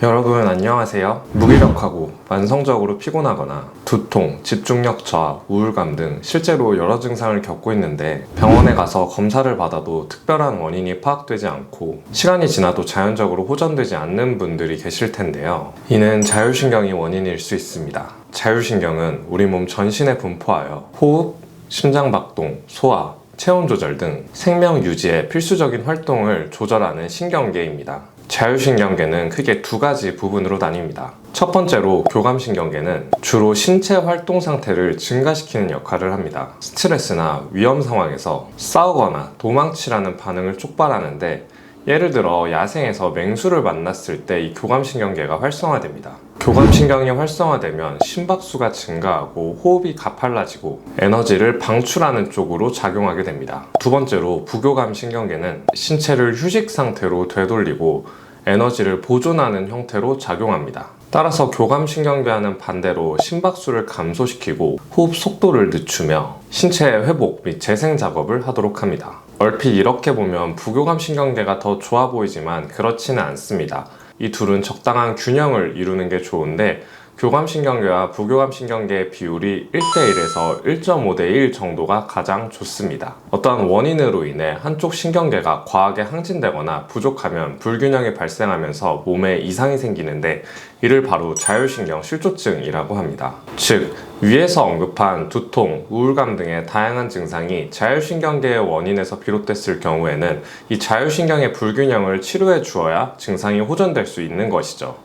여러분 안녕하세요. 무기력하고 만성적으로 피곤하거나 두통, 집중력 저하, 우울감 등 실제로 여러 증상을 겪고 있는데 병원에 가서 검사를 받아도 특별한 원인이 파악되지 않고 시간이 지나도 자연적으로 호전되지 않는 분들이 계실 텐데요. 이는 자율신경이 원인일 수 있습니다. 자율신경은 우리 몸 전신에 분포하여 호흡, 심장박동, 소화, 체온 조절 등 생명 유지에 필수적인 활동을 조절하는 신경계입니다. 자율신경계는 크게 두 가지 부분으로 나뉩니다. 첫 번째로 교감신경계는 주로 신체 활동 상태를 증가시키는 역할을 합니다. 스트레스나 위험 상황에서 싸우거나 도망치라는 반응을 촉발하는데, 예를 들어 야생에서 맹수를 만났을 때 이 교감신경계가 활성화됩니다. 교감신경이 활성화되면 심박수가 증가하고 호흡이 가팔라지고 에너지를 방출하는 쪽으로 작용하게 됩니다. 두 번째로 부교감신경계는 신체를 휴식 상태로 되돌리고 에너지를 보존하는 형태로 작용합니다. 따라서 교감신경계와는 반대로 심박수를 감소시키고 호흡 속도를 늦추며 신체의 회복 및 재생 작업을 하도록 합니다. 얼핏 이렇게 보면 부교감신경계가 더 좋아 보이지만 그렇지는 않습니다. 이 둘은 적당한 균형을 이루는 게 좋은데, 교감신경계와 부교감신경계의 비율이 1대1에서 1.5대1 정도가 가장 좋습니다. 어떠한 원인으로 인해 한쪽 신경계가 과하게 항진되거나 부족하면 불균형이 발생하면서 몸에 이상이 생기는데, 이를 바로 자율신경 실조증이라고 합니다. 즉, 위에서 언급한 두통, 우울감 등의 다양한 증상이 자율신경계의 원인에서 비롯됐을 경우에는 이 자율신경의 불균형을 치료해 주어야 증상이 호전될 수 있는 것이죠.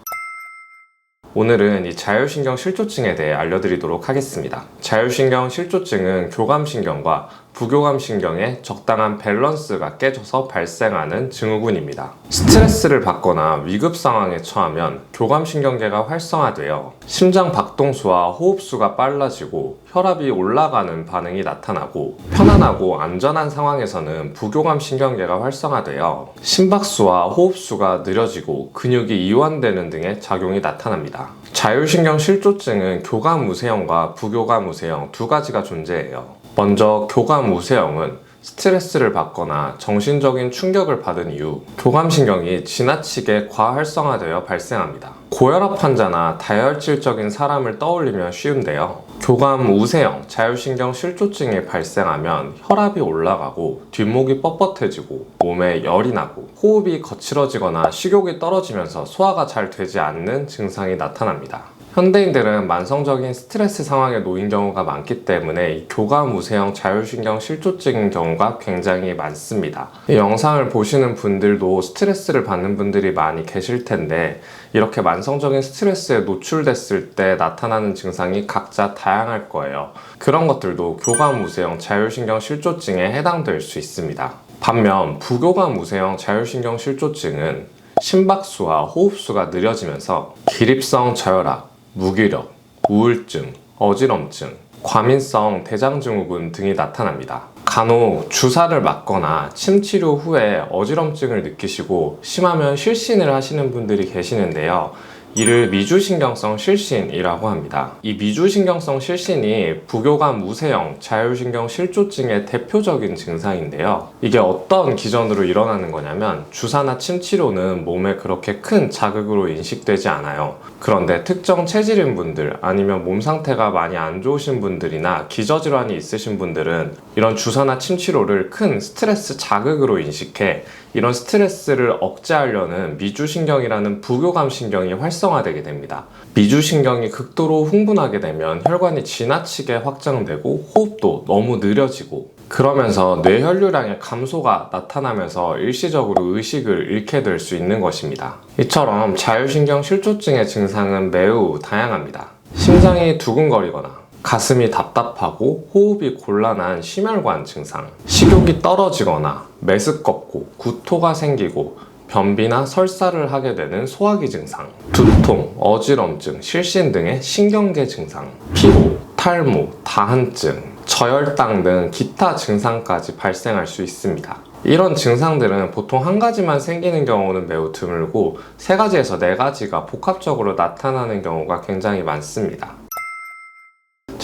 오늘은 이 자율신경 실조증에 대해 알려드리도록 하겠습니다. 자율신경 실조증은 교감신경과 부교감신경의 적당한 밸런스가 깨져서 발생하는 증후군입니다. 스트레스를 받거나 위급 상황에 처하면 교감신경계가 활성화되어 심장 박동수와 호흡수가 빨라지고 혈압이 올라가는 반응이 나타나고, 편안하고 안전한 상황에서는 부교감신경계가 활성화되어 심박수와 호흡수가 느려지고 근육이 이완되는 등의 작용이 나타납니다. 자율신경 실조증은 교감우세형과 부교감우세형 두 가지가 존재해요. 먼저 교감우세형은 스트레스를 받거나 정신적인 충격을 받은 이후 교감신경이 지나치게 과활성화되어 발생합니다. 고혈압 환자나 다혈질적인 사람을 떠올리면 쉬운데요. 교감우세형 자율신경 실조증이 발생하면 혈압이 올라가고 뒷목이 뻣뻣해지고 몸에 열이 나고 호흡이 거칠어지거나 식욕이 떨어지면서 소화가 잘 되지 않는 증상이 나타납니다. 현대인들은 만성적인 스트레스 상황에 놓인 경우가 많기 때문에 이 교감우세형 자율신경 실조증인 경우가 굉장히 많습니다. 이 영상을 보시는 분들도 스트레스를 받는 분들이 많이 계실 텐데, 이렇게 만성적인 스트레스에 노출됐을 때 나타나는 증상이 각자 다양할 거예요. 그런 것들도 교감우세형 자율신경 실조증에 해당될 수 있습니다. 반면 부교감우세형 자율신경 실조증은 심박수와 호흡수가 느려지면서 기립성 저혈압, 무기력, 우울증, 어지럼증, 과민성 대장증후군 등이 나타납니다. 간혹 주사를 맞거나 침 치료 후에 어지럼증을 느끼시고 심하면 실신을 하시는 분들이 계시는데요. 이를 미주신경성 실신이라고 합니다. 이 미주신경성 실신이 부교감우세형 자율신경 실조증의 대표적인 증상인데요. 이게 어떤 기전으로 일어나는 거냐면, 주사나 침 치료는 몸에 그렇게 큰 자극으로 인식되지 않아요. 그런데 특정 체질인 분들, 아니면 몸 상태가 많이 안 좋으신 분들이나 기저질환이 있으신 분들은 이런 주사나 침 치료를 큰 스트레스 자극으로 인식해 이런 스트레스를 억제하려는 미주신경이라는 부교감신경이 활성화되게 됩니다. 미주신경이 극도로 흥분하게 되면 혈관이 지나치게 확장되고 호흡도 너무 느려지고, 그러면서 뇌혈류량의 감소가 나타나면서 일시적으로 의식을 잃게 될 수 있는 것입니다. 이처럼 자율신경 실조증의 증상은 매우 다양합니다. 심장이 두근거리거나 가슴이 답답하고 호흡이 곤란한 심혈관 증상, 식욕이 떨어지거나 메스껍고 구토가 생기고 변비나 설사를 하게 되는 소화기 증상, 두통, 어지럼증, 실신 등의 신경계 증상, 피로, 탈모, 다한증, 저혈당 등 기타 증상까지 발생할 수 있습니다. 이런 증상들은 보통 한 가지만 생기는 경우는 매우 드물고, 세 가지에서 네 가지가 복합적으로 나타나는 경우가 굉장히 많습니다.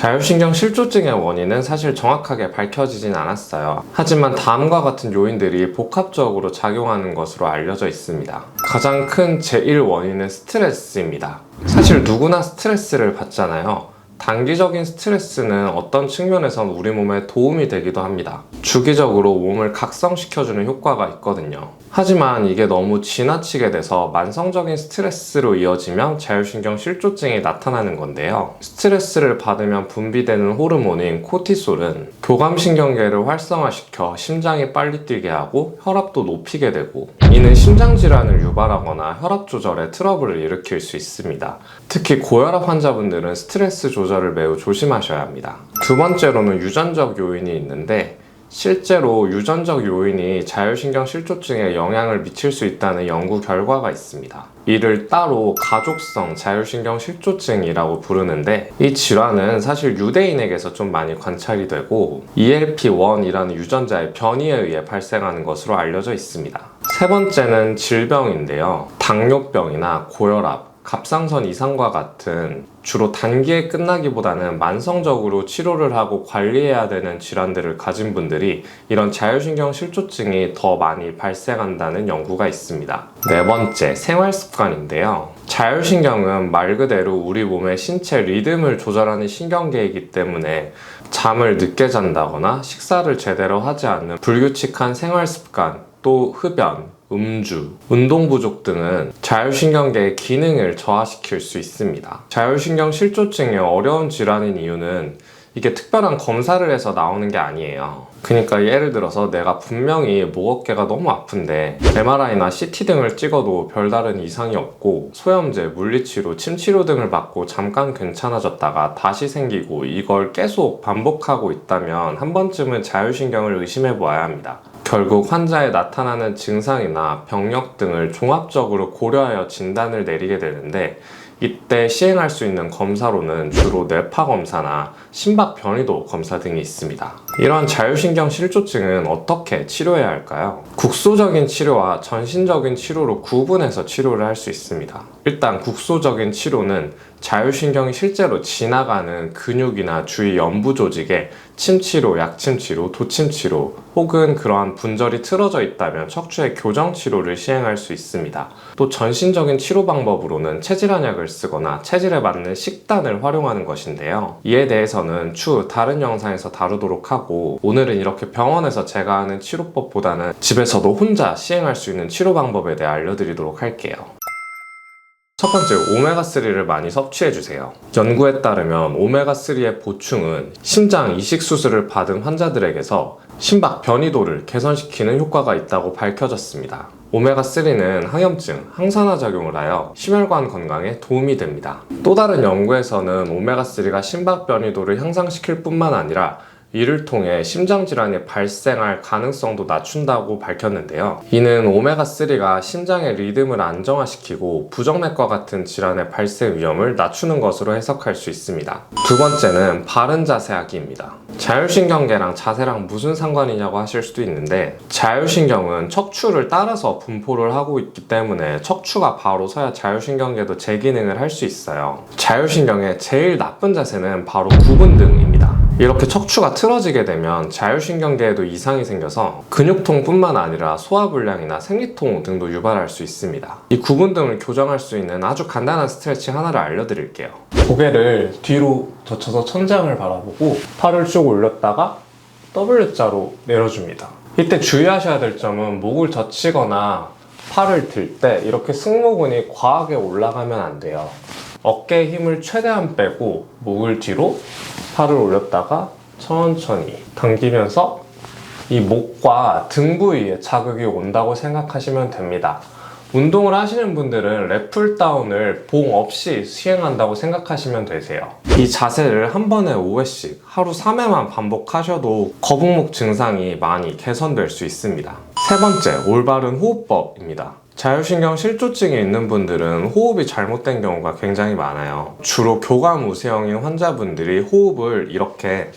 자율신경 실조증의 원인은 사실 정확하게 밝혀지진 않았어요. 하지만 다음과 같은 요인들이 복합적으로 작용하는 것으로 알려져 있습니다. 가장 큰 제1원인은 스트레스입니다. 사실 누구나 스트레스를 받잖아요. 단기적인 스트레스는 어떤 측면에선 우리 몸에 도움이 되기도 합니다. 주기적으로 몸을 각성시켜주는 효과가 있거든요. 하지만 이게 너무 지나치게 돼서 만성적인 스트레스로 이어지면 자율신경 실조증이 나타나는 건데요. 스트레스를 받으면 분비되는 호르몬인 코티솔은 교감신경계를 활성화시켜 심장이 빨리 뛰게 하고 혈압도 높이게 되고, 이는 심장질환을 유발하거나 혈압 조절에 트러블을 일으킬 수 있습니다. 특히 고혈압 환자분들은 스트레스 조절을 매우 조심하셔야 합니다. 두 번째로는 유전적 요인이 있는데, 실제로 유전적 요인이 자율신경 실조증에 영향을 미칠 수 있다는 연구 결과가 있습니다. 이를 따로 가족성 자율신경 실조증이라고 부르는데, 이 질환은 사실 유대인에게서 좀 많이 관찰이 되고 ELP1이라는 유전자의 변이에 의해 발생하는 것으로 알려져 있습니다. 세 번째는 질병인데요. 당뇨병이나 고혈압, 갑상선 이상과 같은 주로 단기에 끝나기보다는 만성적으로 치료를 하고 관리해야 되는 질환들을 가진 분들이 이런 자율신경 실조증이 더 많이 발생한다는 연구가 있습니다. 네 번째, 생활습관인데요. 자율신경은 말 그대로 우리 몸의 신체 리듬을 조절하는 신경계이기 때문에 잠을 늦게 잔다거나 식사를 제대로 하지 않는 불규칙한 생활습관, 또 흡연, 음주, 운동 부족 등은 자율신경계의 기능을 저하시킬 수 있습니다. 자율신경 실조증이 어려운 질환인 이유는 이게 특별한 검사를 해서 나오는 게 아니에요. 그러니까 예를 들어서 내가 분명히 목 어깨가 너무 아픈데 MRI나 CT 등을 찍어도 별다른 이상이 없고 소염제, 물리치료, 침치료 등을 받고 잠깐 괜찮아졌다가 다시 생기고 이걸 계속 반복하고 있다면 한 번쯤은 자율신경을 의심해 보아야 합니다. 결국 환자에 나타나는 증상이나 병력 등을 종합적으로 고려하여 진단을 내리게 되는데, 이때 시행할 수 있는 검사로는 주로 뇌파 검사나 심박 변이도 검사 등이 있습니다. 이러한 자율신경 실조증은 어떻게 치료해야 할까요? 국소적인 치료와 전신적인 치료로 구분해서 치료를 할 수 있습니다. 일단 국소적인 치료는 자율신경이 실제로 지나가는 근육이나 주위 연부 조직에 침치료, 약침치료, 도침치료 혹은 그러한 분절이 틀어져 있다면 척추의 교정치료를 시행할 수 있습니다. 또 전신적인 치료 방법으로는 체질한약을 쓰거나 체질에 맞는 식단을 활용하는 것인데요. 이에 대해서는 추후 다른 영상에서 다루도록 하고, 오늘은 이렇게 병원에서 제가 하는 치료법보다는 집에서도 혼자 시행할 수 있는 치료 방법에 대해 알려드리도록 할게요. 첫 번째, 오메가3를 많이 섭취해주세요. 연구에 따르면 오메가3의 보충은 심장 이식 수술을 받은 환자들에게서 심박 변이도를 개선시키는 효과가 있다고 밝혀졌습니다. 오메가3는 항염증, 항산화 작용을 하여 심혈관 건강에 도움이 됩니다. 또 다른 연구에서는 오메가3가 심박 변이도를 향상시킬 뿐만 아니라 이를 통해 심장질환이 발생할 가능성도 낮춘다고 밝혔는데요. 이는 오메가3가 심장의 리듬을 안정화시키고 부정맥과 같은 질환의 발생 위험을 낮추는 것으로 해석할 수 있습니다. 두 번째는 바른 자세하기입니다. 자율신경계랑 자세랑 무슨 상관이냐고 하실 수도 있는데, 자율신경은 척추를 따라서 분포를 하고 있기 때문에 척추가 바로 서야 자율신경계도 제 기능을 할 수 있어요. 자율신경의 제일 나쁜 자세는 바로 구분등입니다. 이렇게 척추가 틀어지게 되면 자율신경계에도 이상이 생겨서 근육통뿐만 아니라 소화불량이나 생리통 등도 유발할 수 있습니다. 이 구분등을 교정할 수 있는 아주 간단한 스트레칭 하나를 알려드릴게요. 고개를 뒤로 젖혀서 천장을 바라보고 팔을 쭉 올렸다가 W자로 내려줍니다. 이때 주의하셔야 될 점은 목을 젖히거나 팔을 들 때 이렇게 승모근이 과하게 올라가면 안 돼요. 어깨에 힘을 최대한 빼고 목을 뒤로 팔을 올렸다가 천천히 당기면서 이 목과 등 부위에 자극이 온다고 생각하시면 됩니다. 운동을 하시는 분들은 랩풀다운을 봉 없이 시행한다고 생각하시면 되세요. 이 자세를 한 번에 5회씩 하루 3회만 반복하셔도 거북목 증상이 많이 개선될 수 있습니다. 세 번째, 올바른 호흡법입니다. 자율신경 실조증이 있는 분들은 호흡이 잘못된 경우가 굉장히 많아요. 주로 교감 우세형인 환자분들이 호흡을 이렇게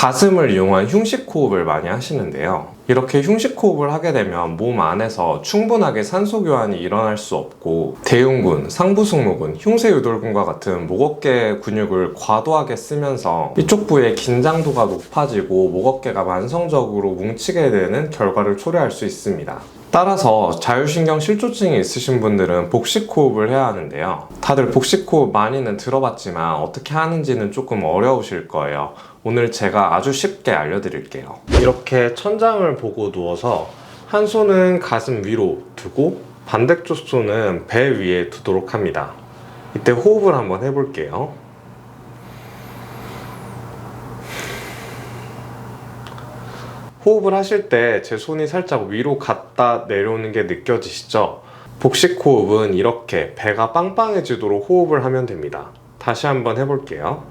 가슴을 이용한 흉식 호흡을 많이 하시는데요. 이렇게 흉식 호흡을 하게 되면 몸 안에서 충분하게 산소 교환이 일어날 수 없고 대흉근, 상부승모근, 흉쇄유돌근과 같은 목 어깨 근육을 과도하게 쓰면서 이쪽 부위의 긴장도가 높아지고 목 어깨가 만성적으로 뭉치게 되는 결과를 초래할 수 있습니다. 따라서 자율신경 실조증이 있으신 분들은 복식호흡을 해야 하는데요. 다들 복식호흡 많이는 들어봤지만 어떻게 하는지는 조금 어려우실 거예요. 오늘 제가 아주 쉽게 알려드릴게요. 이렇게 천장을 보고 누워서 한 손은 가슴 위로 두고 반대쪽 손은 배 위에 두도록 합니다. 이때 호흡을 한번 해볼게요. 호흡을 하실 때 제 손이 살짝 위로 갔다 내려오는 게 느껴지시죠? 복식 호흡은 이렇게 배가 빵빵해지도록 호흡을 하면 됩니다. 다시 한번 해볼게요.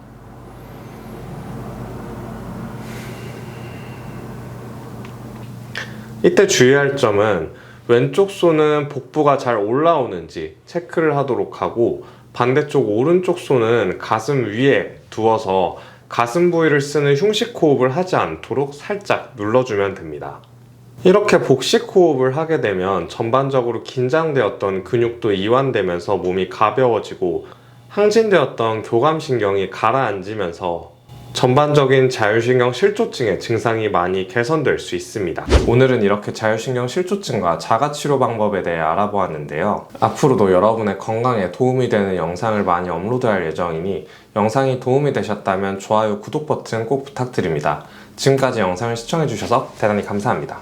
이때 주의할 점은 왼쪽 손은 복부가 잘 올라오는지 체크를 하도록 하고 반대쪽 오른쪽 손은 가슴 위에 두어서 가슴 부위를 쓰는 흉식 호흡을 하지 않도록 살짝 눌러주면 됩니다. 이렇게 복식 호흡을 하게 되면 전반적으로 긴장되었던 근육도 이완되면서 몸이 가벼워지고 항진되었던 교감신경이 가라앉으면서 전반적인 자율신경 실조증의 증상이 많이 개선될 수 있습니다. 오늘은 이렇게 자율신경 실조증과 자가치료 방법에 대해 알아보았는데요. 앞으로도 여러분의 건강에 도움이 되는 영상을 많이 업로드할 예정이니 영상이 도움이 되셨다면 좋아요, 구독 버튼 꼭 부탁드립니다. 지금까지 영상을 시청해주셔서 대단히 감사합니다.